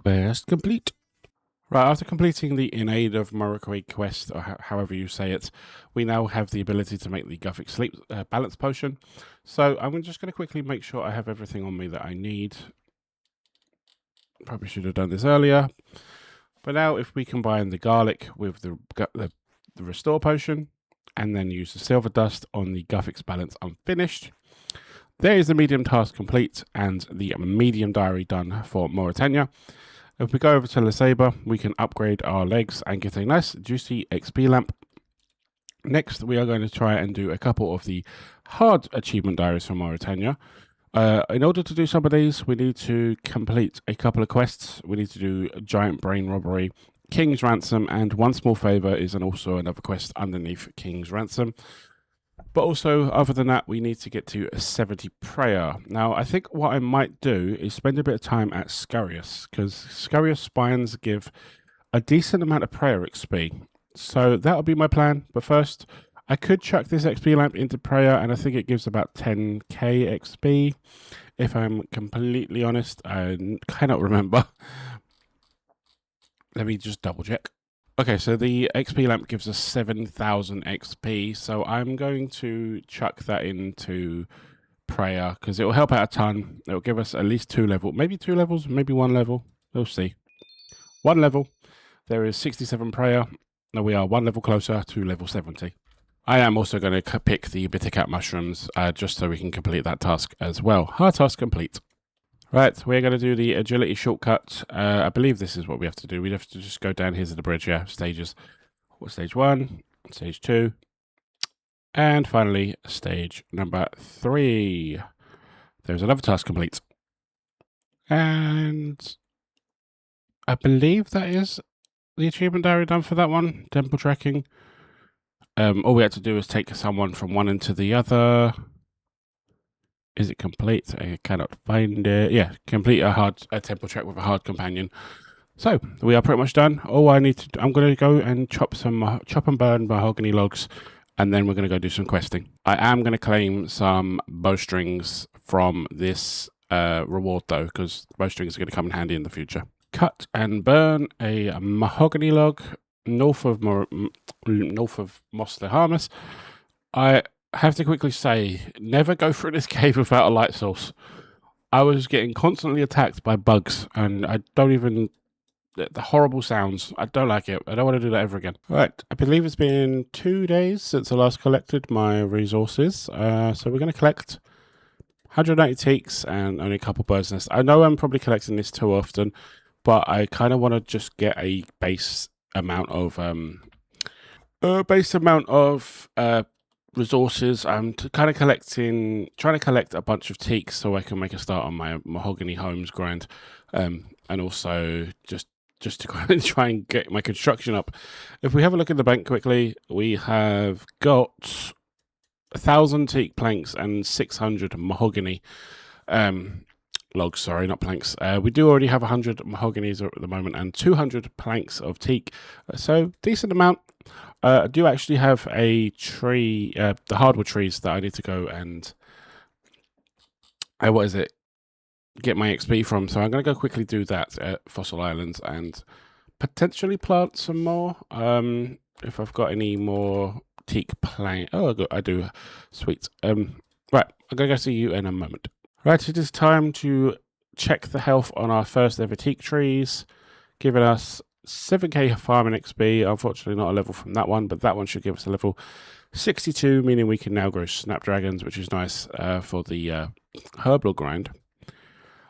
Quest complete. Right, after completing the In Aid of Morrocoy quest, or however you say it, we now have the ability to make the Gothic Sleep Balance Potion. So I'm just going to quickly make sure I have everything on me that I need. Probably should have done this earlier. But now if we combine the garlic with the Restore Potion, and then use the Silver Dust on the Guthix Balance Unfinished, there is the medium task complete and the medium diary done for Mauritania. If we go over to Le Sabre, we can upgrade our legs and get a nice juicy XP lamp. Next, we are going to try and do a couple of the hard achievement diaries for Mauritania. In order to do some of these, we need to complete a couple of quests. We need to do Giant Brain Robbery, King's Ransom, and One Small Favor is also another quest underneath King's Ransom. But also, other than that, we need to get to 70 Prayer. Now, I think what I might do is spend a bit of time at Scarius, because Scarius spines give a decent amount of Prayer XP. So that'll be my plan. But first, I could chuck this XP lamp into Prayer, and I think it gives about 10k XP. If I'm completely honest, I cannot remember. Let me just double check. Okay, so the XP lamp gives us 7,000 XP, so I'm going to chuck that into Prayer, because it will help out a ton. It will give us at least 2 levels, maybe 2 levels, maybe 1 level. We'll see. 1 level. There is 67 Prayer. Now we are 1 level closer to level 70. I am also going to pick the bitter cat mushrooms, just so we can complete that task as well. Hard task complete. Right, we're going to do the agility shortcut. I believe this is what we have to do. We have to just go down here to the bridge, yeah, stages. Stage 1, stage 2, and finally stage number 3. There's another task complete. And I believe that is the achievement diary done for that one, temple trekking. All we had to do is take someone from one end to the other. Is it complete? I cannot find it. Yeah, complete a temple trek with a hard companion. So we are pretty much done. All I need to, I'm going to go and chop and burn mahogany logs, and then we're going to go do some questing. I am going to claim some bowstrings from this reward though, because bowstrings are going to come in handy in the future. Cut and burn a mahogany log north of Mos Lehamas. I have to quickly say, never go through this cave without a light source. I was getting constantly attacked by bugs, and I don't even... The horrible sounds. I don't like it. I don't want to do that ever again. Right, I believe it's been 2 days since I last collected my resources. So we're going to collect 180 teaks and only a couple birds' nests. I know I'm probably collecting this too often, but I kind of want to just get a base amount of... resources. I'm kind of trying to collect a bunch of teaks so I can make a start on my mahogany homes grind, and also just to kind of try and get my construction up. If we have a look at the bank quickly, we have got 1,000 teak planks and 600 mahogany logs. Sorry, not planks. We do already have 100 mahoganies at the moment and 200 planks of teak, so decent amount. I do actually have a tree, the hardwood trees that I need to go and get my XP from. So I'm going to go quickly do that at Fossil Islands and potentially plant some more. If I've got any more teak plank. Oh, I do. Sweet. Right, I'm going to go see you in a moment. Right, it is time to check the health on our first ever teak trees, giving us 7k farming XP. Unfortunately not a level from that one, but that one should give us a level 62, meaning we can now grow snapdragons, which is nice for the herbal grind.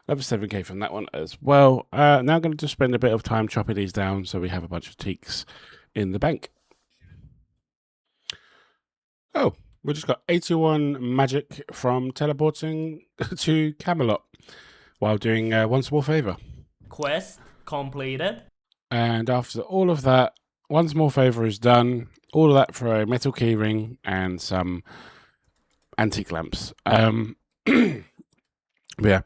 Level 7k from that one as well. Now I'm going to just spend a bit of time chopping these down so we have a bunch of teaks in the bank. Oh, we just got 81 magic from teleporting to Camelot while doing One Small Favor. Quest completed. And after all of that, One Small Favor is done. All of that for a metal keyring and some antique lamps. Yeah,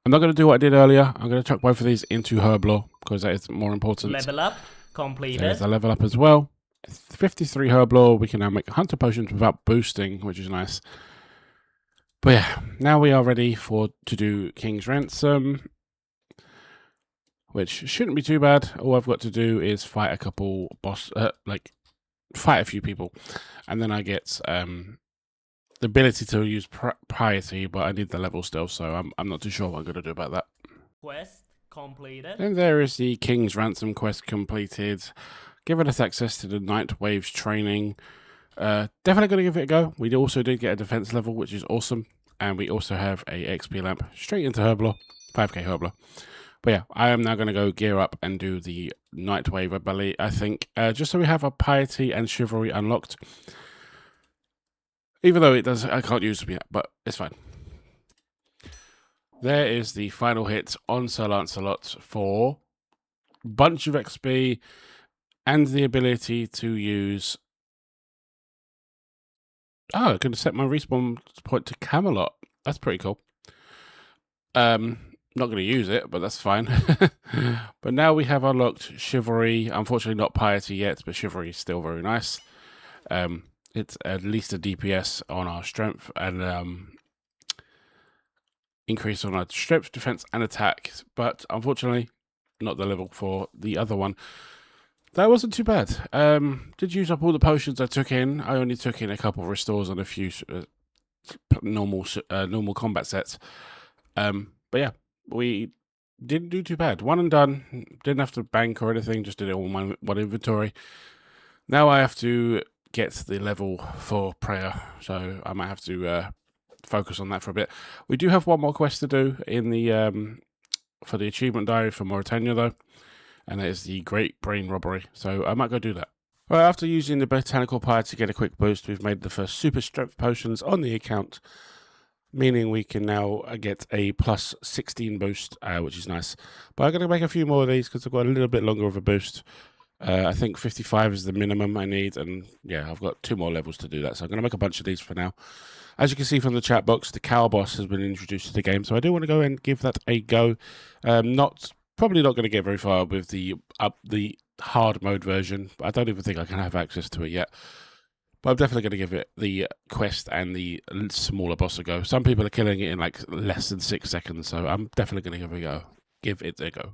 I'm not going to do what I did earlier. I'm going to chuck both of these into Herblore because that is more important. Level up completed. There's a level up as well. 53 Herblore. We can now make hunter potions without boosting, which is nice. But yeah, now we are ready to do King's Ransom. which shouldn't be too bad. All I've got to do is fight a couple fight a few people, and then I get the ability to use Piety, but I need the level still, so I'm not too sure what I'm going to do about that. Quest completed. And there is the King's Ransom quest completed, giving us access to the Night Waves training. Definitely going to give it a go. We also did get a defense level, which is awesome, and we also have a XP lamp straight into Herbler, 5k Herbler. But yeah, I am now going to go gear up and do the Night Wave, I think, just so we have a Piety and Chivalry unlocked. Even though I can't use them yet, but it's fine. There is the final hit on Sir Lancelot for a bunch of XP and the ability to use... Oh, I can set my respawn point to Camelot. That's pretty cool. Not going to use it, but that's fine. But now we have unlocked Chivalry. Unfortunately, not Piety yet, but Chivalry is still very nice. It's at least a DPS on our strength and increase on our strength, defense, and attack. But unfortunately, not the level for the other one. That wasn't too bad. Did use up all the potions I took in. I only took in a couple of restores and a few normal combat sets. But yeah, we didn't do too bad. One and done. Didn't have to bank or anything. Just did it all in one inventory. Now I have to get the level for prayer, so I might have to focus on that for a bit. We do have one more quest to do in the for the achievement diary for Mauritania though, and that is the Great Brain Robbery. So I might go do that. Right, after using the Botanical Pie to get a quick boost, we've made the first super strength potions on the account, meaning we can now get a plus 16 boost, which is nice. But I'm going to make a few more of these because I've got a little bit longer of a boost. I think 55 is the minimum I need, and yeah, I've got 2 more levels to do that, so I'm going to make a bunch of these for now. As you can see from the chat box, the cow boss has been introduced to the game, so I do want to go and give that a go. Probably not going to get very far with the hard mode version. I don't even think I can have access to it yet. But I'm definitely going to give it the quest and the smaller boss a go. Some people are killing it in like less than 6 seconds, so I'm definitely going to give it a go.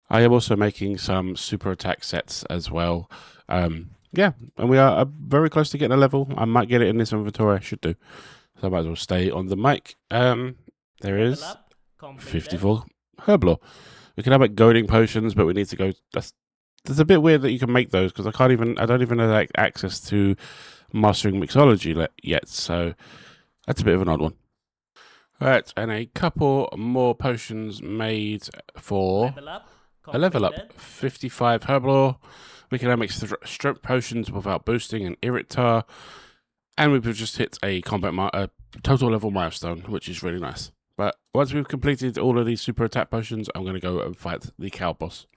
I am also making some super attack sets as well. Yeah, and we are very close to getting a level. I might get it in this inventory. I should do. So I might as well stay on the mic. There is 54 Herblaw. We can have like goading potions, but we need to go. That's a bit weird that you can make those because I don't even have like, access to mastering mixology yet. So that's a bit of an odd one. All right, and a couple more potions made for a level up. 55 Herblaw. We can now make strength potions without boosting and Irritar. And we've just hit a total level milestone, which is really nice. But once we've completed all of these super attack potions, I'm going to go and fight the cow boss.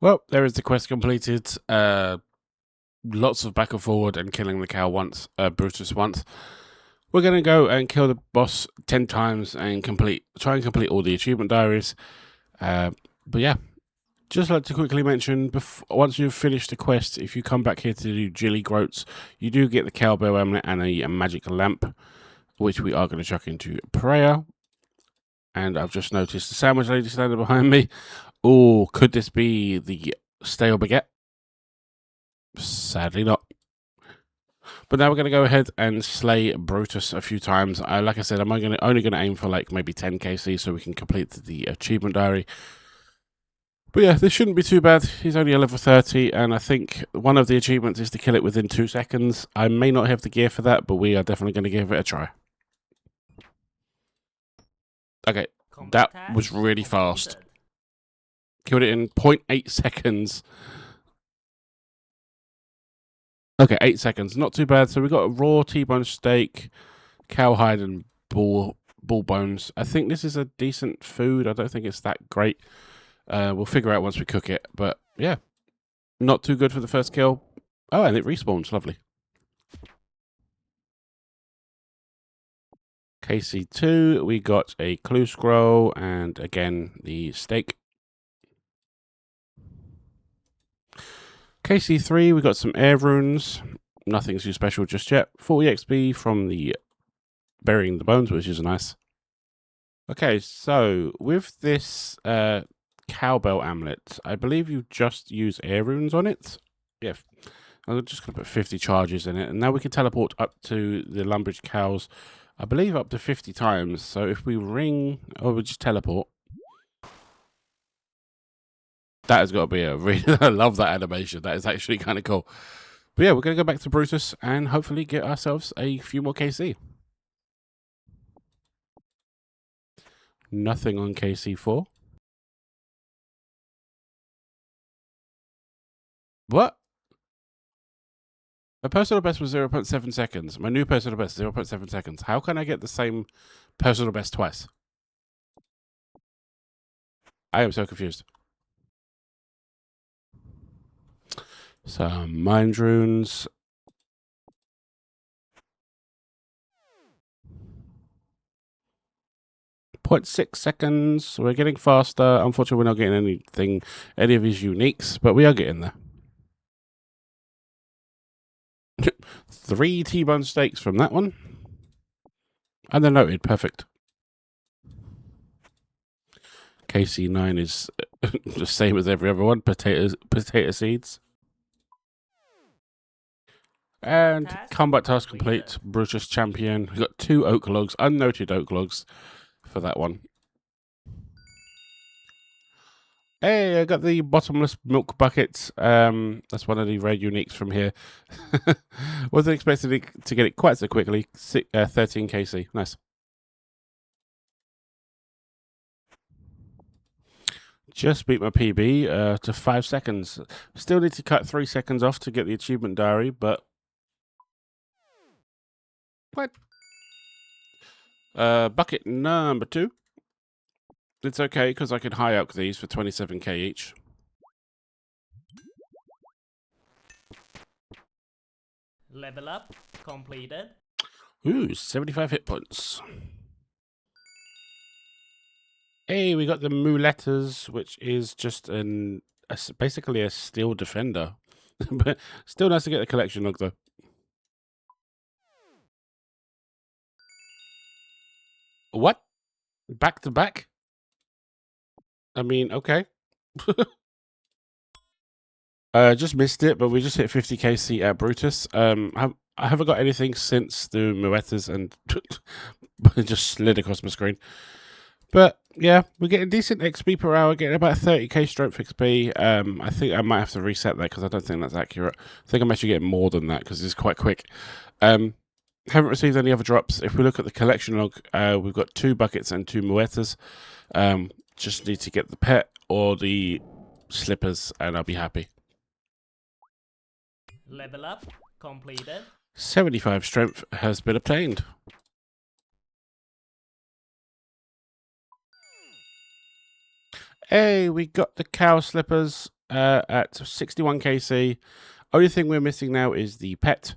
Well, there is the quest completed. Lots of back and forward and killing the cow Brutus once. We're going to go and kill the boss 10 times and try and complete all the achievement diaries. But yeah, just like to quickly mention, once you've finished the quest, if you come back here to do Jilly Groats, you do get the cowbell amulet and a magic lamp, which we are going to chuck into prayer. And I've just noticed the sandwich lady standing behind me. Oh, could this be the stale baguette? Sadly not. But now we're going to go ahead and slay Brutus a few times. Like I said, I'm only going to aim for like maybe 10 KC so we can complete the achievement diary. But yeah, this shouldn't be too bad. He's only a level 30, and I think one of the achievements is to kill it within 2 seconds. I may not have the gear for that, but we are definitely going to give it a try. Okay, that was really fast. Killed it in 0.8 seconds. Okay, 8 seconds. Not too bad. So we got a raw T-bone steak, cowhide, and bull bones. I think this is a decent food. I don't think it's that great. We'll figure out once we cook it. But yeah, not too good for the first kill. Oh, and it respawns. Lovely. KC2, we got a clue scroll and again the steak. KC3, we got some air runes. Nothing too special just yet. 40 XP from the burying the bones, which is nice. Okay, so with this cowbell amulet. I believe you just use air runes on it. Yeah. I'm just going to put 50 charges in it. And now we can teleport up to the Lumbridge cows, I believe up to 50 times. So if we ring, or we just teleport. That has got to be a really, I love that animation. That is actually kind of cool. But yeah, we're going to go back to Brutus and hopefully get ourselves a few more KC. Nothing on KC4. What? My personal best was 0.7 seconds. My new personal best, 0.7 seconds. How can I get the same personal best twice? I am so confused. Some mind runes. .6 seconds. We're getting faster. Unfortunately, we're not getting any of his uniques, but we are getting there. 3 T-bone steaks from that one. And they're noted. Perfect. KC9 is the same as every other one. Potato seeds. And combat task complete. Brutus champion. We've got 2 oak logs, unnoted oak logs for that one. Hey, I got the bottomless milk bucket. That's one of the rare uniques from here. Wasn't expecting to get it quite so quickly. 13 KC. Nice. Just beat my PB to 5 seconds. Still need to cut 3 seconds off to get the achievement diary, but... What? Bucket number 2. It's okay, because I can high elk these for 27k each. Level up completed. Ooh, 75 hit points. Hey, we got the muletters, which is just basically a steel defender. But still nice to get the collection log, though. What? Back to back? I mean, okay. Just missed it, but we just hit 50 KC at Brutus. I haven't got anything since the Muetas and just slid across my screen. But yeah, we're getting decent XP per hour, getting about 30k strength XP. I think I might have to reset that because I don't think that's accurate. I think I'm actually getting more than that because it's quite quick. Haven't received any other drops. If we look at the collection log, we've got 2 buckets and 2 Muetas. Just need to get the pet or the slippers and I'll be happy. Level up completed. 75 strength has been obtained. Hey, we got the cow slippers at 61 KC. Only thing we're missing now is the pet.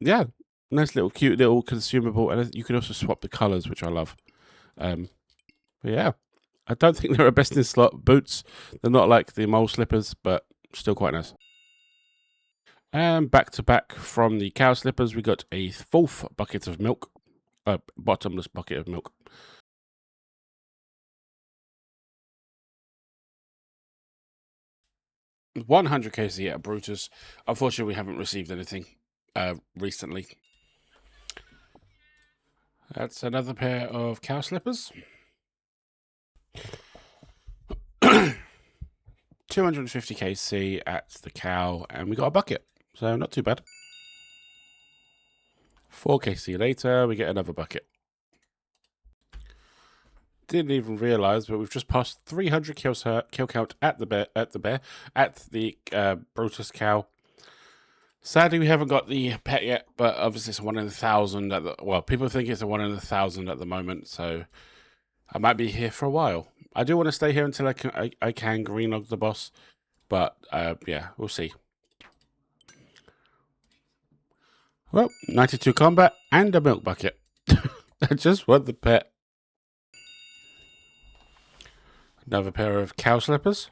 Yeah, nice little cute little consumable, and you can also swap the colors, which I love. But yeah, I don't think they're a best in slot boots. They're not like the mole slippers, but still quite nice. And back to back from the cow slippers, we got a 4th bucket of milk, bottomless bucket of milk. $100 KC at Brutus. Unfortunately, we haven't received anything recently. That's another pair of cow slippers. 250 KC at the cow, and we got a bucket, so not too bad. 4 KC later, we get another bucket. Didn't even realize, but we've just passed 300 kill count at the Brutus cow. Sadly, we haven't got the pet yet, but obviously it's a 1 in 1,000 at the, well, people think it's a 1 in 1,000 at the moment, so I might be here for a while. I do want to stay here until I can green log the boss, but yeah, we'll see. Well, 92 combat and a milk bucket. I just want the pet. Another pair of cow slippers.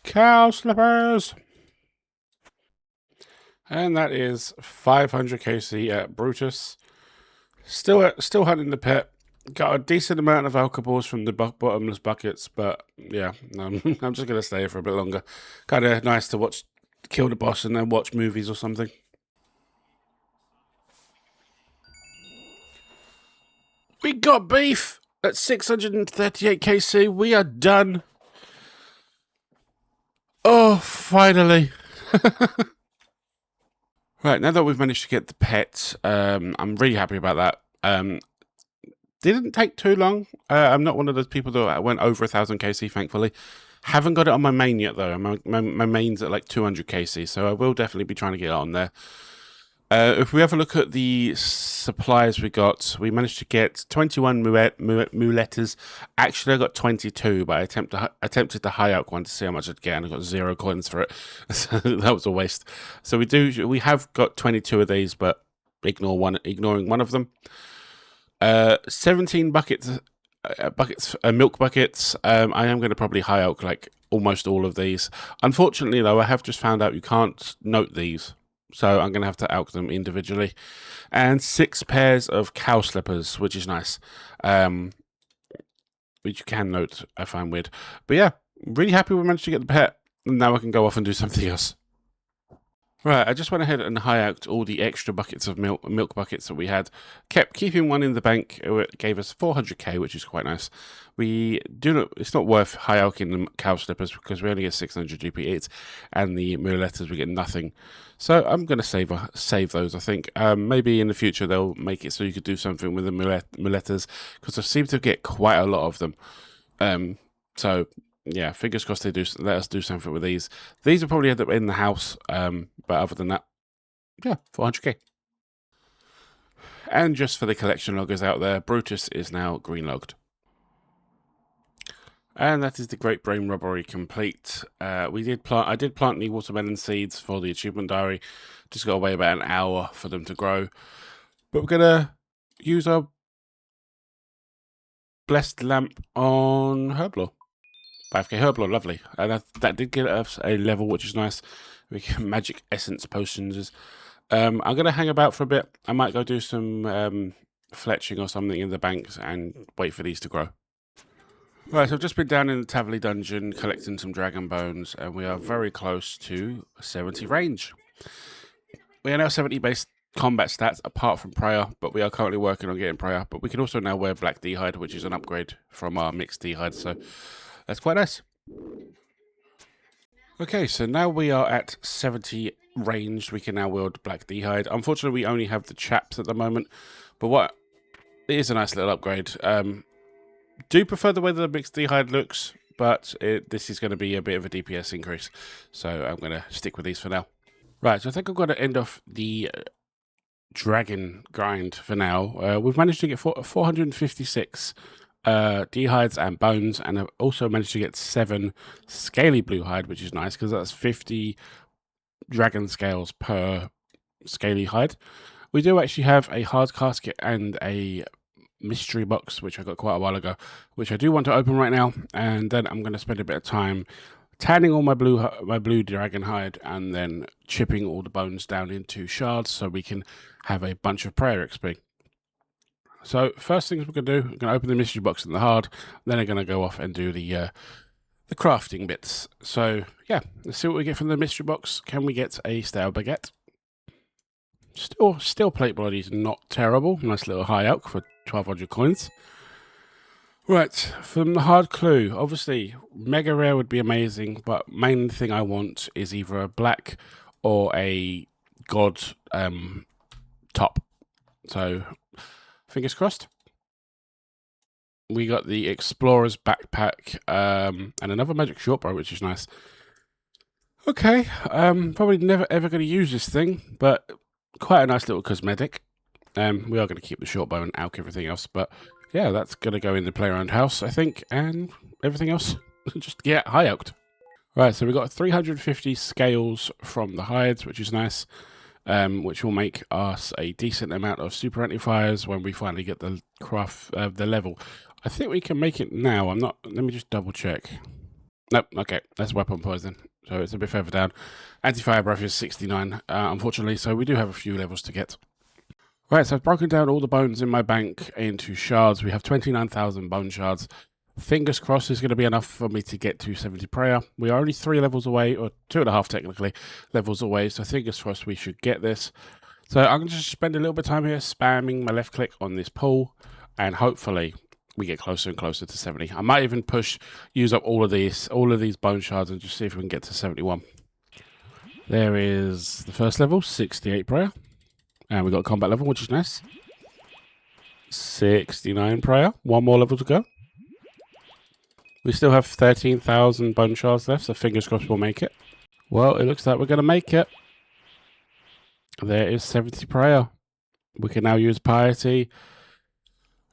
Cow slippers! And that is 500 KC at Brutus. Still hunting the pet. Got a decent amount of alcohols from the bottomless buckets, but yeah, I'm just going to stay here for a bit longer. Kind of nice to watch Kill the Boss and then watch movies or something. We got beef at 638 kc. We are done. Oh, finally. Right, now that we've managed to get the pet, I'm really happy about that. Didn't take too long. I'm not one of those people that went over 1,000 kc, thankfully. Haven't got it on my main yet, though. My main's at like 200 kc, so I will definitely be trying to get it on there. If we have a look at the supplies we got, we managed to get 21 muletters. Actually, I got 22, but I attempted the high elk one to see how much I'd get, and I got 0 coins for it. So that was a waste. So we have got 22 of these, but ignoring one of them. 17 buckets, milk buckets. I am going to probably high elk like almost all of these. Unfortunately, though, I have just found out you can't note these. So I'm going to have to elk them individually. And 6 pairs of cow slippers, which is nice. Which you can note, I find weird. But yeah, really happy we managed to get the pet. And now I can go off and do something else. Right, I just went ahead and high-elked all the extra buckets of milk buckets that we had. Kept keeping one in the bank. It gave us 400k, which is quite nice. It's not worth high-elking the cow slippers because we only get 600 GP8, and the muletters we get nothing. So I'm going to save those, I think. Maybe in the future they'll make it so you could do something with the muletters because I seem to get quite a lot of them. So yeah, fingers crossed they do let us do something with these. These will probably end up in the house, but other than that, yeah, 400k. And just for the collection loggers out there, Brutus is now green logged. And that is the Great Brain Robbery complete. I did plant the watermelon seeds for the achievement diary. Just got to wait about an hour for them to grow. But we're gonna use our blessed lamp on Herblore. 5k Herblore, lovely. And that did get us a level, which is nice. We can magic essence potions. I'm going to hang about for a bit. I might go do some fletching or something in the banks and wait for these to grow. Right, so I've just been down in the Tavley dungeon collecting some dragon bones, and we are very close to 70 range. We are now 70 base combat stats apart from prayer, but we are currently working on getting prayer. But we can also now wear black d'hide, which is an upgrade from our mixed d'hide, so that's quite nice. Okay, so now we are at 70 range. We can now wield black d'hide. Unfortunately, we only have the chaps at the moment, but it is a nice little upgrade. Do prefer the way the mixed d'hide looks, but this is going to be a bit of a DPS increase, so I'm going to stick with these for now. Right, so I think I'm going to end off the dragon grind for now. We've managed to get 456 d'hides and bones, and I've also managed to get 7 scaly blue hide, which is nice because that's 50 dragon scales per scaly hide. We do actually have a hard casket and a mystery box, which I got quite a while ago, which I do want to open right now, and then I'm going to spend a bit of time tanning all my blue dragon hide and then chipping all the bones down into shards so we can have a bunch of prayer XP. So first things we're going to do, we're going to open the mystery box in the hard, then I'm going to go off and do the crafting bits. So yeah, let's see what we get from the mystery box. Can we get a stale baguette? Still plate body is not terrible. Nice little high elk for 1200 coins. Right, from the hard clue, obviously mega rare would be amazing, but main thing I want is either a black or a god top. So fingers crossed. We got the explorer's backpack and another magic short bow, which is nice. Okay, probably never ever going to use this thing, but quite a nice little cosmetic. We are going to keep the short bow and elk everything else, but yeah, that's going to go in the play around house, I think, and everything else just get high elked. Right, so we got 350 scales from the hides, which is nice, which will make us a decent amount of super anti-fires when we finally get the craft the level. I think we can make it now. Let me just double check. Nope, okay, that's weapon poison. So it's a bit further down. Anti-fire breath is 69, unfortunately, so we do have a few levels to get. Right, so I've broken down all the bones in my bank into shards. We have 29,000 bone shards. Fingers crossed is going to be enough for me to get to 70 prayer. We are only 3 levels away, or 2.5 technically, levels away, so fingers crossed we should get this. So I'm going to just spend a little bit of time here spamming my left click on this pool, and hopefully we get closer and closer to 70. I might even use up all of these bone shards and just see if we can get to 71. There is the first level, 68 prayer. And we got a combat level, which is nice. 69 prayer. 1 more level to go. We still have 13,000 bone shards left, so fingers crossed we'll make it. Well, it looks like we're going to make it. There is 70 prayer. We can now use Piety,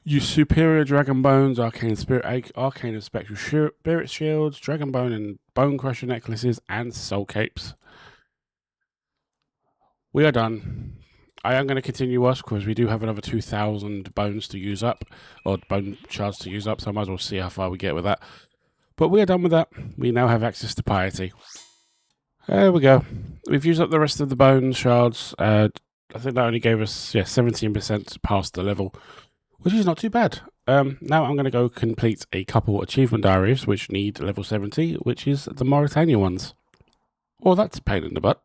use Superior Dragon Bones, Arcane and Spectral Spirit Shields, Dragon Bone and Bone Crusher Necklaces, and Soul Capes. We are done. I am going to continue us because we do have another 2,000 bones to use up, or bone shards to use up, so I might as well see how far we get with that. But we are done with that. We now have access to Piety. There we go. We've used up the rest of the bone shards. I think that only gave us 17% past the level, which is not too bad. Now I'm going to go complete a couple achievement diaries which need level 70, which is the Mauritania ones. Oh, that's a pain in the butt.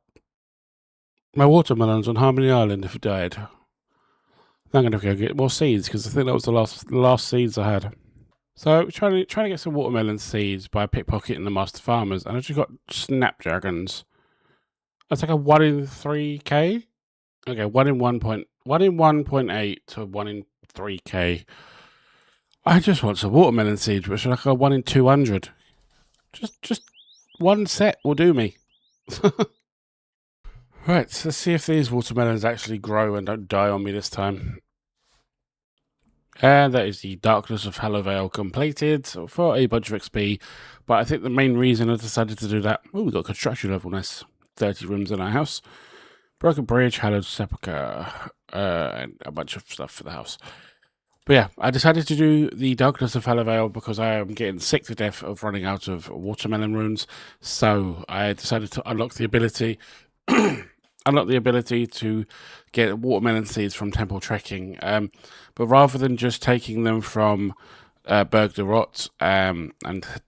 My watermelons on Harmony Island have died. I'm going to go get more seeds because I think that was the last seeds I had. So trying to get some watermelon seeds by pickpocketing the master farmers, and I just got snapdragons. That's like a 1 in 3k. Okay, 1 in 1.8 to 1 in 3k. I just want some watermelon seeds, which are like a 1 in 200. Just one set will do me. Right, so let's see if these watermelons actually grow and don't die on me this time. And that is the Darkness of Hallowvale completed for a bunch of XP. But I think the main reason I decided to do that... Oh, we got construction level, nice. 30 rooms in our house. Broken Bridge, Hallowed Sepulchre, and a bunch of stuff for the house. But yeah, I decided to do the Darkness of Hallowvale because I am getting sick to death of running out of watermelon runes. So I decided to unlock the ability... to get watermelon seeds from temple trekking, but rather than just taking them from Berg de Rot and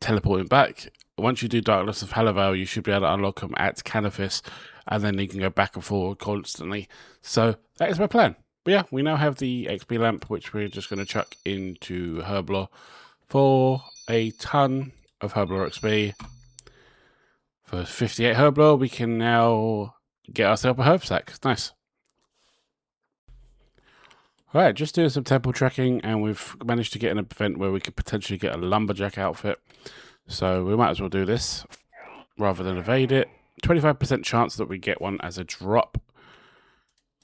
teleporting back, once you do Darkness of Hallowvale, you should be able to unlock them at Canifis, and then you can go back and forward constantly. So that is my plan. But yeah, we now have the XP lamp, which we're just going to chuck into Herblore for a ton of Herblore XP. For 58 Herblore, we can now get ourselves a herb sack. Nice. Alright, just doing some temple trekking, and we've managed to get an event where we could potentially get a lumberjack outfit. So we might as well do this rather than evade it. 25% chance that we get one as a drop.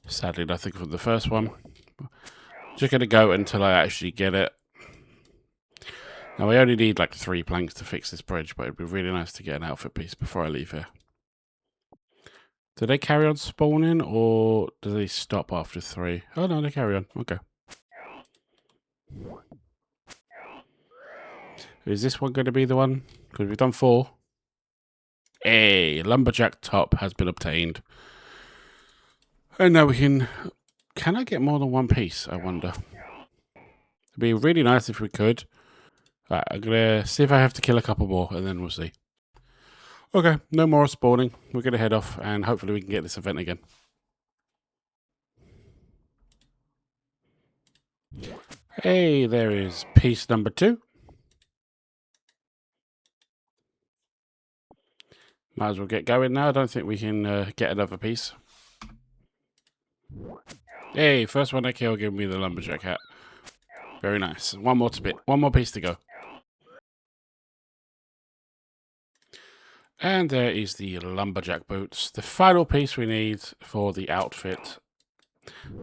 Sadly, nothing from the first one. Just going to go until I actually get it. Now, we only need like 3 planks to fix this bridge, but it'd be really nice to get an outfit piece before I leave here. Do they carry on spawning, or do they stop after 3? Oh, no, they carry on. Okay. Is this one going to be the one? Because we've done 4. Hey, lumberjack top has been obtained. And now we can... Can I get more than 1 piece, I wonder? It'd be really nice if we could. Right, I'm going to see if I have to kill a couple more, and then we'll see. Okay, no more spawning. We're going to head off, and hopefully we can get this event again. Hey, there is piece number 2. Might as well get going now. I don't think we can get another piece. Hey, first one I kill, give me the lumberjack hat. Very nice. One more piece to go. And there is the lumberjack boots. The final piece we need for the outfit.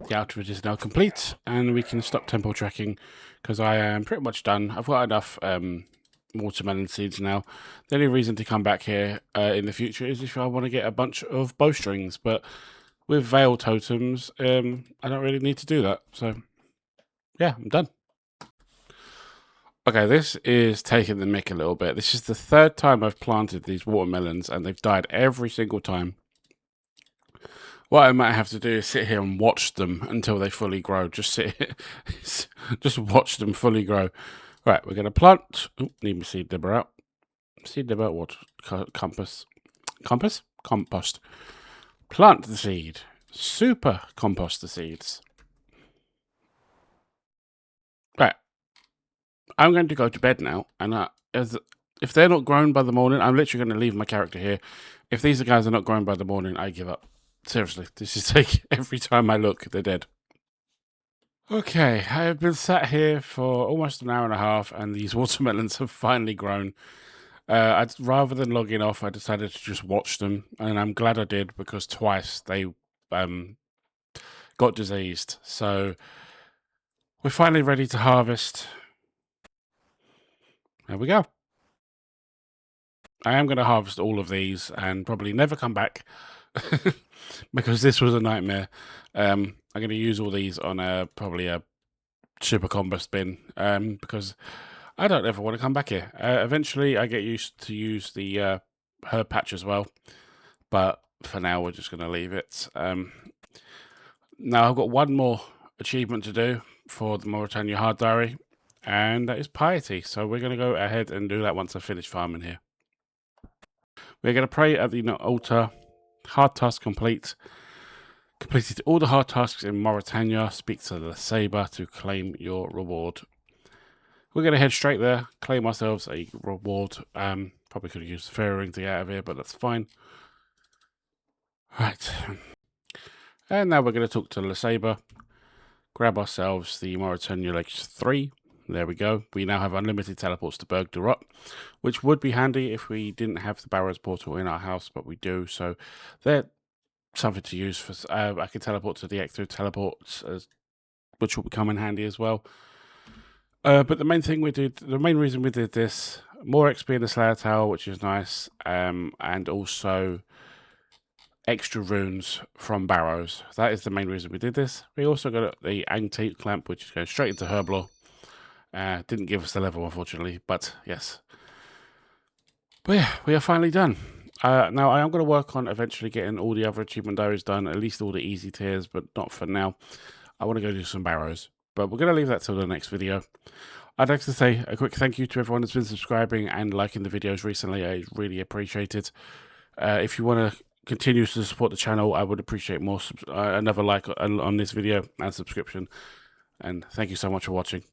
The outfit is now complete, and we can stop temple trekking because I am pretty much done. I've got enough watermelon seeds now. The only reason to come back here in the future is if I want to get a bunch of bowstrings, but with veil totems, I don't really need to do that. So, yeah, I'm done. Okay, this is taking the mick a little bit. This is the 3rd time I've planted these watermelons, and they've died every single time. What I might have to do is sit here and watch them until they fully grow. Just sit here, just watch them fully grow. Right, we're going to plant. Oh, need my seed dibber out. Seed dibber, what? Compass. Compass? Compost. Plant the seed. Super compost the seeds. Right. I'm going to go to bed now. And if they're not grown by the morning, I'm literally going to leave my character here. If these guys are not grown by the morning, I give up. Seriously, this is like every time I look, they're dead. Okay, I have been sat here for almost an hour and a half, and these watermelons have finally grown. Rather than logging off, I decided to just watch them, and I'm glad I did because twice they got diseased. So we're finally ready to harvest. There we go. I am going to harvest all of these and probably never come back because this was a nightmare. I'm going to use all these on probably a super compost bin because I don't ever want to come back here. Eventually, I get used to use the herb patch as well, but for now, we're just going to leave it. Now, I've got one more achievement to do for the Mauritania Hard Diary, and that is Piety. So we're going to go ahead and do that once I finish farming here. We're going to pray at the altar. Hard task complete. Completed all the hard tasks in Mauritania. Speak to the saber to claim your reward. We're going to head straight there. Claim ourselves a reward. Probably could have used the fairy ring to get out of here, but that's fine. Right. And now we're going to talk to the saber. Grab ourselves the Mauritania Lakes 3. There we go. We now have unlimited teleports to Berg de Rot, which would be handy if we didn't have the Barrows portal in our house, but we do. So they're something to use for. I can teleport to the Ecto teleports, which will come in handy as well. But the main reason we did this, more XP in the Slayer Tower, which is nice, and also extra runes from Barrows. That is the main reason we did this. We also got the Antique Clamp, which goes straight into Herblore. Didn't give us the level, unfortunately, but yes. But yeah, we are finally done. Now, I am going to work on eventually getting all the other achievement diaries done, at least all the easy tiers, but not for now. I want to go do some Barrows, but we're going to leave that till the next video. I'd like to say a quick thank you to everyone that's been subscribing and liking the videos recently. I really appreciate it. If you want to continue to support the channel, I would appreciate more another like on this video and subscription. And thank you so much for watching.